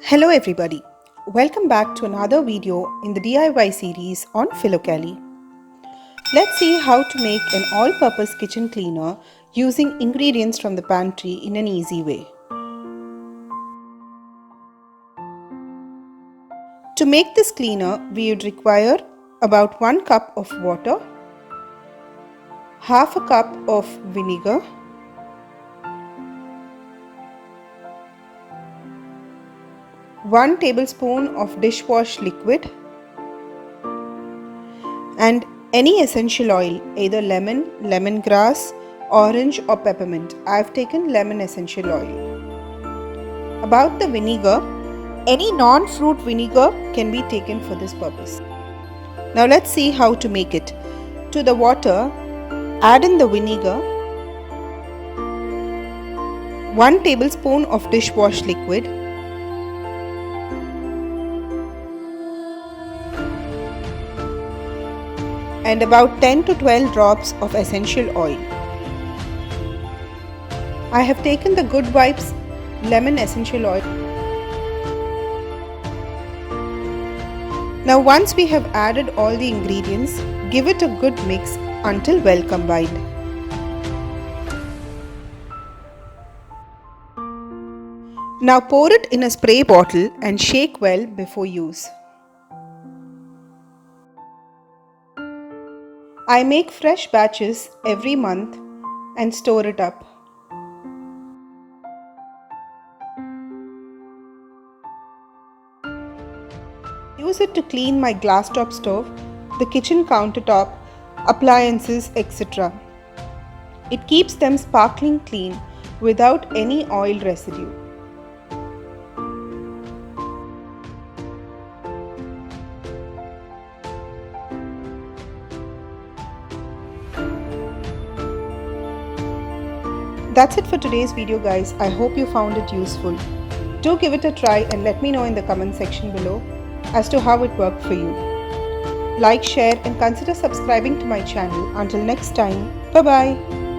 Hello everybody, welcome back to another video in the DIY series on Philocaly. Let's see how to make an all-purpose kitchen cleaner using ingredients from the pantry in an easy way. To make this cleaner, we would require about 1 cup of water, half a cup of vinegar, 1 tablespoon of dishwash liquid, and any essential oil, either lemon, lemongrass, orange or peppermint. I have taken lemon essential oil. About the vinegar, any non-fruit vinegar can be taken for this purpose. Now let's see how to make it. To the water, add in the vinegar, 1 tablespoon of dishwash liquid, and about 10 to 12 drops of essential oil. I have taken the Good Vibes lemon essential oil. Now once we have added all the ingredients, give it a good mix until well combined. Now pour it in a spray bottle and shake well before use. I make fresh batches every month and store it up. Use it to clean my glass top stove, the kitchen countertop, appliances, etc. It keeps them sparkling clean without any oil residue. That's it for today's video guys. I hope you found it useful. Do give it a try and let me know in the comment section below as to how it worked for you. Like, share and consider subscribing to my channel. Until next time, bye bye.